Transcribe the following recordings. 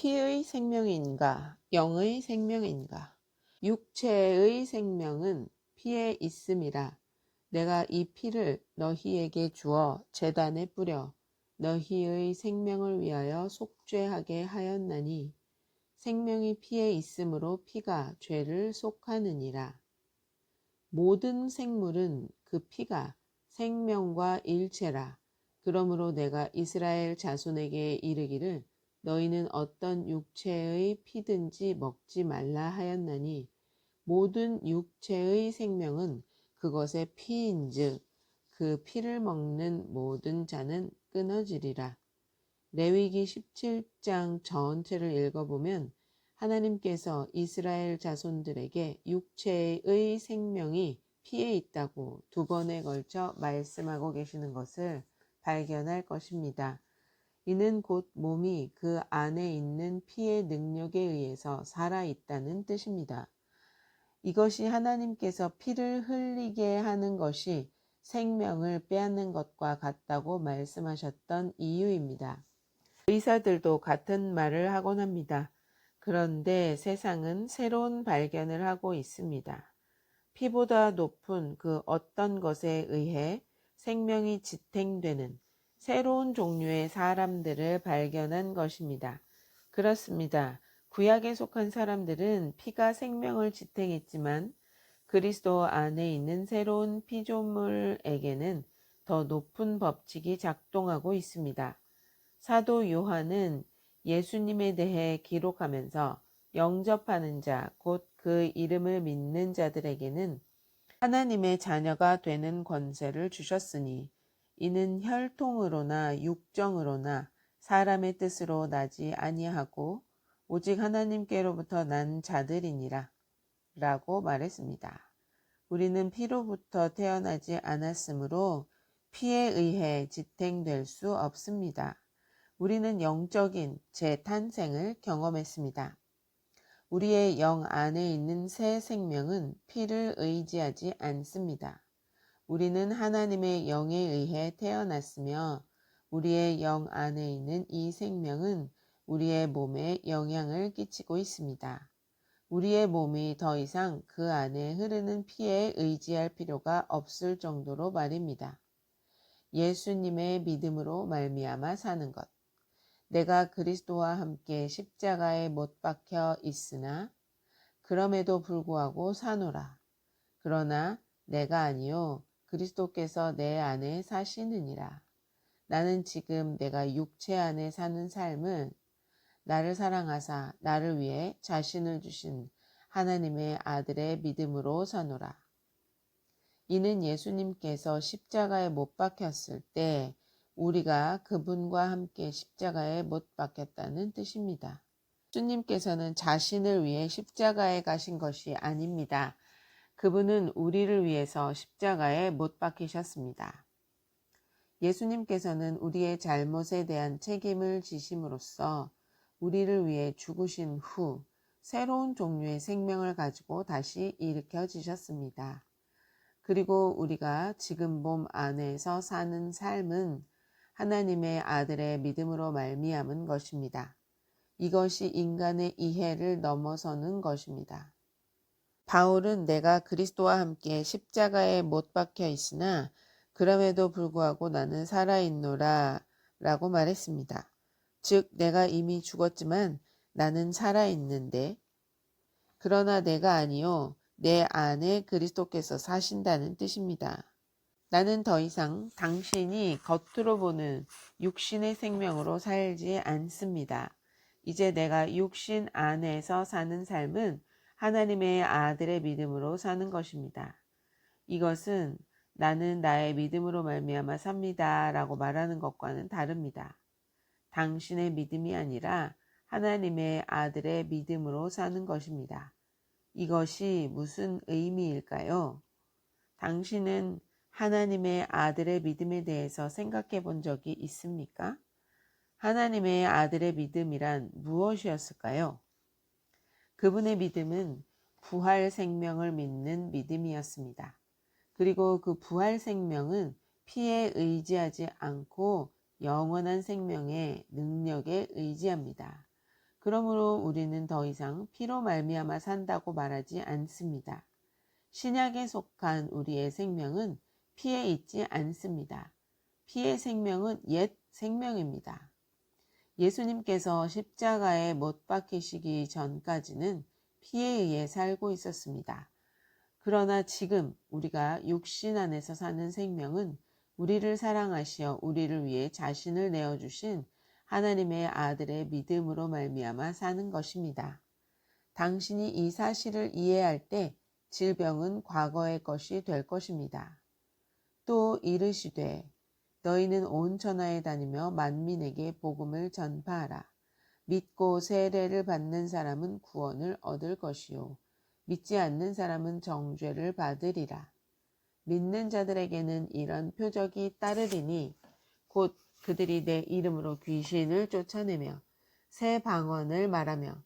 피의 생명인가, 영의 생명인가? 육체의 생명은 피에 있음이라. 내가 이 피를 너희에게 주어 제단에 뿌려 너희의 생명을 위하여 속죄하게 하였나니, 생명이 피에 있으므로 피가 죄를 속하느니라. 모든 생물은 그 피가 생명과 일체라. 그러므로 내가 이스라엘 자손에게 이르기를 너희는 어떤 육체의 피든지 먹지 말라 하였나니, 모든 육체의 생명은 그것의 피인즉 그 피를 먹는 모든 자는 끊어지리라. 레위기 17장 전체를 읽어보면 하나님께서 이스라엘 자손들에게 육체의 생명이 피에 있다고 2번에 걸쳐 말씀하고 계시는 것을 발견할 것입니다. 이는 곧 몸이 그 안에 있는 피의 능력에 의해서 살아있다는 뜻입니다. 이것이 하나님께서 피를 흘리게 하는 것이 생명을 빼앗는 것과 같다고 말씀하셨던 이유입니다. 의사들도 같은 말을 하곤 합니다. 그런데 세상은 새로운 발견을 하고 있습니다. 피보다 높은 그 어떤 것에 의해 생명이 지탱되는 새로운 종류의 사람들을 발견한 것입니다. 그렇습니다. 구약에 속한 사람들은 피가 생명을 지탱했지만 그리스도 안에 있는 새로운 피조물에게는 더 높은 법칙이 작동하고 있습니다. 사도 요한은 예수님에 대해 기록하면서 영접하는 자, 곧 그 이름을 믿는 자들에게는 하나님의 자녀가 되는 권세를 주셨으니, 이는 혈통으로나 육정으로나 사람의 뜻으로 나지 아니하고 오직 하나님께로부터 난 자들이니라 라고 말했습니다. 우리는 피로부터 태어나지 않았으므로 피에 의해 지탱될 수 없습니다. 우리는 영적인 재탄생을 경험했습니다. 우리의 영 안에 있는 새 생명은 피를 의지하지 않습니다. 우리는 하나님의 영에 의해 태어났으며 우리의 영 안에 있는 이 생명은 우리의 몸에 영향을 끼치고 있습니다. 우리의 몸이 더 이상 그 안에 흐르는 피에 의지할 필요가 없을 정도로 말입니다. 예수님의 믿음으로 말미암아 사는 것. 내가 그리스도와 함께 십자가에 못 박혀 있으나 그럼에도 불구하고 사노라. 그러나 내가 아니요 그리스도께서 내 안에 사시느니라. 나는 지금 내가 육체 안에 사는 삶을 나를 사랑하사 나를 위해 자신을 주신 하나님의 아들의 믿음으로 사노라. 이는 예수님께서 십자가에 못 박혔을 때 우리가 그분과 함께 십자가에 못 박혔다는 뜻입니다. 예수님께서는 자신을 위해 십자가에 가신 것이 아닙니다. 그분은 우리를 위해서 십자가에 못 박히셨습니다. 예수님께서는 우리의 잘못에 대한 책임을 지심으로써 우리를 위해 죽으신 후 새로운 종류의 생명을 가지고 다시 일으켜지셨습니다. 그리고 우리가 지금 몸 안에서 사는 삶은 하나님의 아들의 믿음으로 말미암은 것입니다. 이것이 인간의 이해를 넘어서는 것입니다. 바울은 내가 그리스도와 함께 십자가에 못 박혀 있으나 그럼에도 불구하고 나는 살아있노라 라고 말했습니다. 즉 내가 이미 죽었지만 나는 살아있는데, 그러나 내가 아니요 내 안에 그리스도께서 사신다는 뜻입니다. 나는 더 이상 당신이 겉으로 보는 육신의 생명으로 살지 않습니다. 이제 내가 육신 안에서 사는 삶은 하나님의 아들의 믿음으로 사는 것입니다. 이것은 나는 나의 믿음으로 말미암아 삽니다 라고 말하는 것과는 다릅니다. 당신의 믿음이 아니라 하나님의 아들의 믿음으로 사는 것입니다. 이것이 무슨 의미일까요? 당신은 하나님의 아들의 믿음에 대해서 생각해 본 적이 있습니까? 하나님의 아들의 믿음이란 무엇이었을까요? 그분의 믿음은 부활 생명을 믿는 믿음이었습니다. 그리고 그 부활 생명은 피에 의지하지 않고 영원한 생명의 능력에 의지합니다. 그러므로 우리는 더 이상 피로 말미암아 산다고 말하지 않습니다. 신약에 속한 우리의 생명은 피에 있지 않습니다. 피의 생명은 옛 생명입니다. 예수님께서 십자가에 못 박히시기 전까지는 피에 의해 살고 있었습니다. 그러나 지금 우리가 육신 안에서 사는 생명은 우리를 사랑하시어 우리를 위해 자신을 내어주신 하나님의 아들의 믿음으로 말미암아 사는 것입니다. 당신이 이 사실을 이해할 때 질병은 과거의 것이 될 것입니다. 또 이르시되 너희는 온 천하에 다니며 만민에게 복음을 전파하라. 믿고 세례를 받는 사람은 구원을 얻을 것이요 믿지 않는 사람은 정죄를 받으리라. 믿는 자들에게는 이런 표적이 따르리니 곧 그들이 내 이름으로 귀신을 쫓아내며 새 방언을 말하며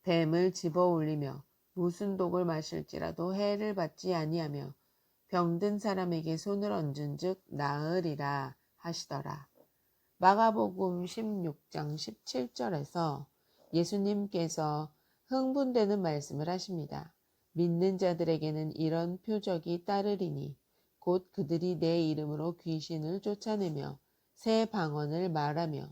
뱀을 집어 올리며 무슨 독을 마실지라도 해를 받지 아니하며 병든 사람에게 손을 얹은 즉 나으리라 하시더라. 마가복음 16장 17절에서 예수님께서 흥분되는 말씀을 하십니다. 믿는 자들에게는 이런 표적이 따르리니 곧 그들이 내 이름으로 귀신을 쫓아내며 새 방언을 말하며.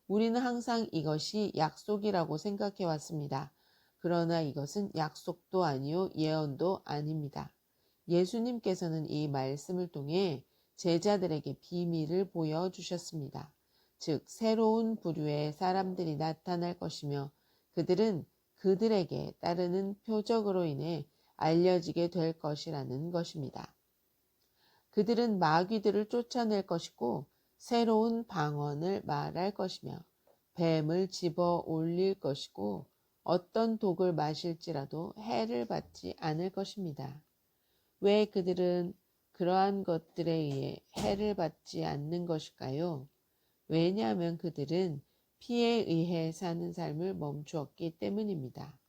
우리는 항상 이것이 약속이라고 생각해 왔습니다. 그러나 이것은 약속도 아니요 예언도 아닙니다. 예수님께서는 이 말씀을 통해 제자들에게 비밀을 보여주셨습니다. 즉 새로운 부류의 사람들이 나타날 것이며 그들은 그들에게 따르는 표적으로 인해 알려지게 될 것이라는 것입니다. 그들은 마귀들을 쫓아낼 것이고 새로운 방언을 말할 것이며 뱀을 집어 올릴 것이고 어떤 독을 마실지라도 해를 받지 않을 것입니다. 왜 그들은 그러한 것들에 의해 해를 받지 않는 것일까요? 왜냐하면 그들은 피에 의해 사는 삶을 멈추었기 때문입니다.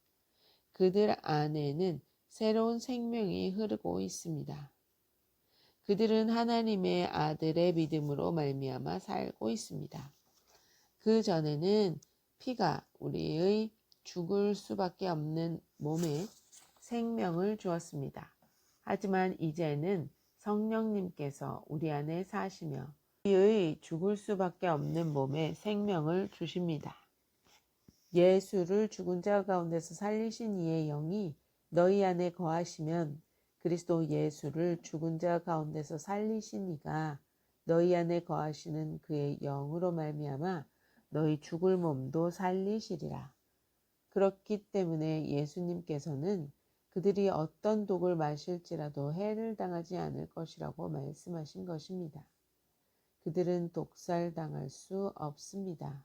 그들 안에는 새로운 생명이 흐르고 있습니다. 그들은 하나님의 아들의 믿음으로 말미암아 살고 있습니다. 그 전에는 피가 우리의 죽을 수밖에 없는 몸에 생명을 주었습니다. 하지만 이제는 성령님께서 우리 안에 사시며 우리의 죽을 수밖에 없는 몸에 생명을 주십니다. 예수를 죽은 자 가운데서 살리신 이의 영이 너희 안에 거하시면 그리스도 예수를 죽은 자 가운데서 살리신 이가 너희 안에 거하시는 그의 영으로 말미암아 너희 죽을 몸도 살리시리라. 그렇기 때문에 예수님께서는 그들이 어떤 독을 마실지라도 해를 당하지 않을 것이라고 말씀하신 것입니다. 그들은 독살당할 수 없습니다.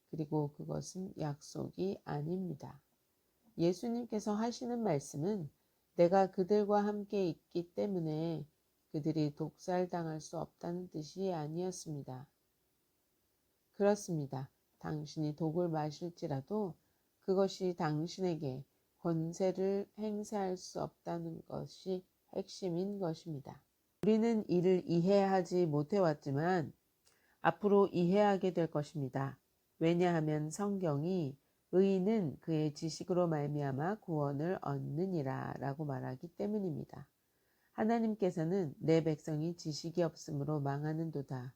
그리고 그것은 약속이 아닙니다. 예수님께서 하시는 말씀은 내가 그들과 함께 있기 때문에 그들이 독살당할 수 없다는 뜻이 아니었습니다. 그렇습니다. 당신이 독을 마실지라도 그것이 당신에게 권세를 행사할 수 없다는 것이 핵심인 것입니다. 우리는 이를 이해하지 못해왔지만 앞으로 이해하게 될 것입니다. 왜냐하면 성경이 의인은 그의 지식으로 말미암아 구원을 얻느니라 라고 말하기 때문입니다. 하나님께서는 내 백성이 지식이 없으므로 망하는도다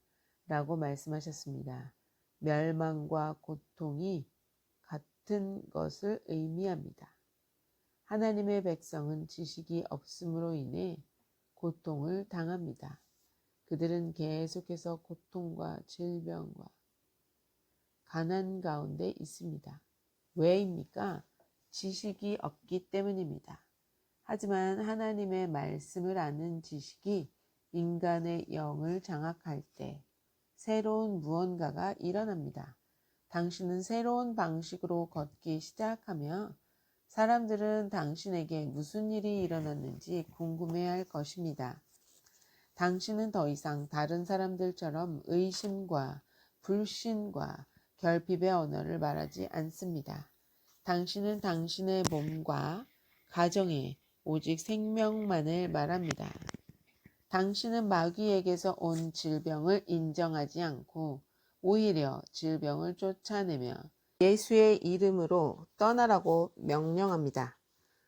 라고 말씀하셨습니다. 멸망과 고통이 같은 것을 의미합니다. 하나님의 백성은 지식이 없음으로 인해 고통을 당합니다. 그들은 계속해서 고통과 질병과 가난 가운데 있습니다. 왜입니까? 지식이 없기 때문입니다. 하지만 하나님의 말씀을 아는 지식이 인간의 영을 장악할 때 새로운 무언가가 일어납니다. 당신은 새로운 방식으로 걷기 시작하며 사람들은 당신에게 무슨 일이 일어났는지 궁금해할 것입니다. 당신은 더 이상 다른 사람들처럼 의심과 불신과 결핍의 언어를 말하지 않습니다. 당신은 당신의 몸과 가정에 오직 생명만을 말합니다. 당신은 마귀에게서 온 질병을 인정하지 않고 오히려 질병을 쫓아내며 예수의 이름으로 떠나라고 명령합니다.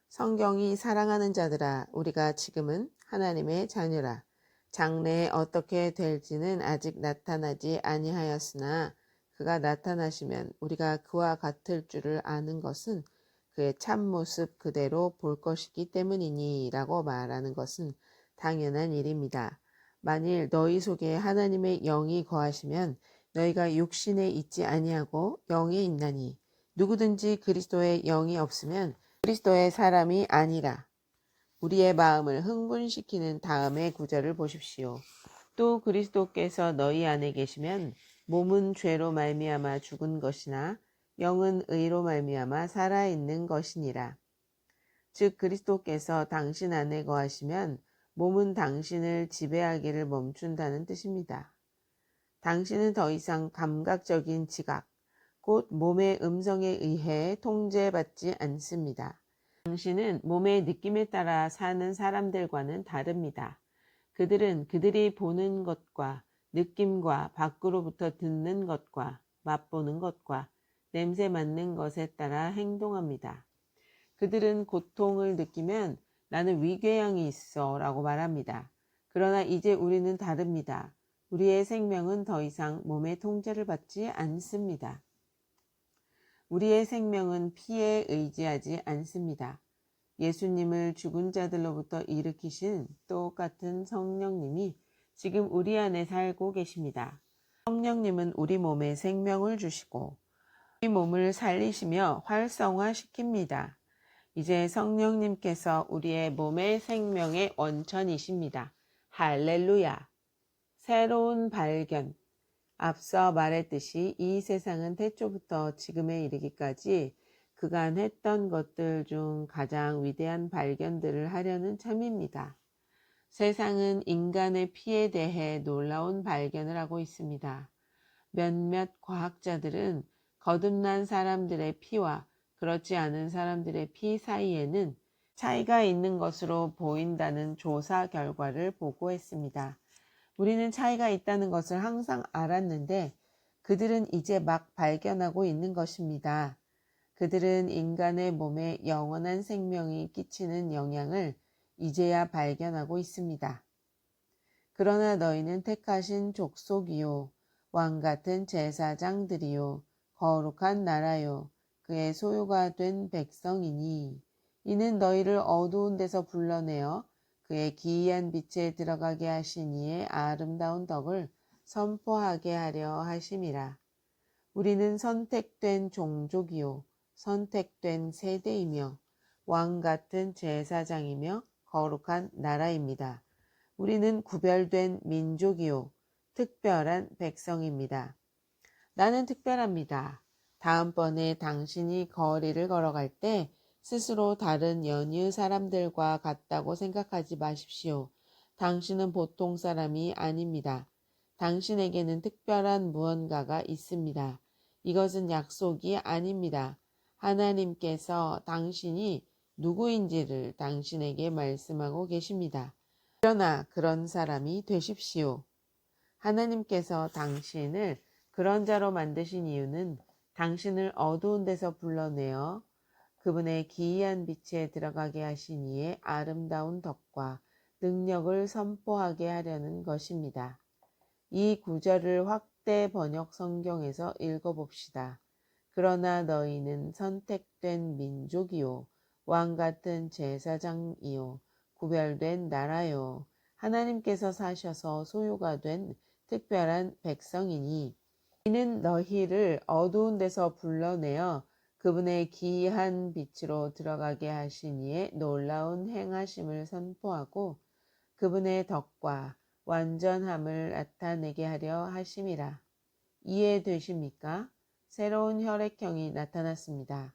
성경이 사랑하는 자들아, 우리가 지금은 하나님의 자녀라. 장래에 어떻게 될지는 아직 나타나지 아니하였으나 그가 나타나시면 우리가 그와 같을 줄을 아는 것은 그의 참모습 그대로 볼 것이기 때문이니 라고 말하는 것은 당연한 일입니다. 만일 너희 속에 하나님의 영이 거하시면 너희가 육신에 있지 아니하고 영에 있나니 누구든지 그리스도의 영이 없으면 그리스도의 사람이 아니라. 우리의 마음을 흥분시키는 다음의 구절을 보십시오. 또 그리스도께서 너희 안에 계시면 몸은 죄로 말미암아 죽은 것이나 영은 의로 말미암아 살아있는 것이니라. 즉 그리스도께서 당신 안에 거하시면 몸은 당신을 지배하기를 멈춘다는 뜻입니다. 당신은 더 이상 감각적인 지각, 곧 몸의 음성에 의해 통제받지 않습니다. 당신은 몸의 느낌에 따라 사는 사람들과는 다릅니다. 그들은 그들이 보는 것과 느낌과 밖으로부터 듣는 것과 맛보는 것과 냄새 맡는 것에 따라 행동합니다. 그들은 고통을 느끼면 나는 위궤양이 있어 라고 말합니다. 그러나 이제 우리는 다릅니다. 우리의 생명은 더 이상 몸의 통제를 받지 않습니다. 우리의 생명은 피에 의지하지 않습니다. 예수님을 죽은 자들로부터 일으키신 똑같은 성령님이 지금 우리 안에 살고 계십니다. 성령님은 우리 몸에 생명을 주시고 우리 몸을 살리시며 활성화시킵니다. 이제 성령님께서 우리의 몸의 생명의 원천이십니다. 할렐루야! 새로운 발견. 앞서 말했듯이 이 세상은 태초부터 지금에 이르기까지 그간 했던 것들 중 가장 위대한 발견들을 하려는 참입니다. 세상은 인간의 피에 대해 놀라운 발견을 하고 있습니다. 몇몇 과학자들은 거듭난 사람들의 피와 그렇지 않은 사람들의 피 사이에는 차이가 있는 것으로 보인다는 조사 결과를 보고했습니다. 우리는 차이가 있다는 것을 항상 알았는데 그들은 이제 막 발견하고 있는 것입니다. 그들은 인간의 몸에 영원한 생명이 끼치는 영향을 이제야 발견하고 있습니다. 그러나 너희는 택하신 족속이요, 왕같은 제사장들이요, 거룩한 나라요, 그의 소유가 된 백성이니 이는 너희를 어두운 데서 불러내어 그의 기이한 빛에 들어가게 하신 이의 아름다운 덕을 선포하게 하려 하심이라. 우리는 선택된 종족이요 선택된 세대이며 왕같은 제사장이며 거룩한 나라입니다. 우리는 구별된 민족이요 특별한 백성입니다. 나는 특별합니다. 다음번에 당신이 거리를 걸어갈 때 스스로 다른 연유 사람들과 같다고 생각하지 마십시오. 당신은 보통 사람이 아닙니다. 당신에게는 특별한 무언가가 있습니다. 이것은 약속이 아닙니다. 하나님께서 당신이 누구인지를 당신에게 말씀하고 계십니다. 그러나 그런 사람이 되십시오. 하나님께서 당신을 그런 자로 만드신 이유는 당신을 어두운 데서 불러내어 그분의 기이한 빛에 들어가게 하신 이의 아름다운 덕과 능력을 선포하게 하려는 것입니다. 이 구절을 확대 번역 성경에서 읽어봅시다. 그러나 너희는 선택된 민족이요 왕같은 제사장이요 구별된 나라요 하나님께서 사셔서 소유가 된 특별한 백성이니 이는 너희를 어두운 데서 불러내어 그분의 기이한 빛으로 들어가게 하신 이의 놀라운 행하심을 선포하고 그분의 덕과 완전함을 나타내게 하려 하심이라. 이해되십니까? 새로운 혈액형이 나타났습니다.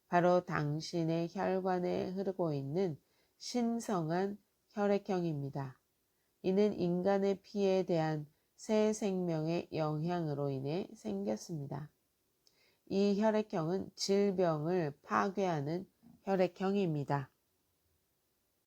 바로 당신의 혈관에 흐르고 있는 신성한 혈액형입니다. 이는 인간의 피에 대한 새 생명의 영향으로 인해 생겼습니다. 이 혈액형은 질병을 파괴하는 혈액형입니다.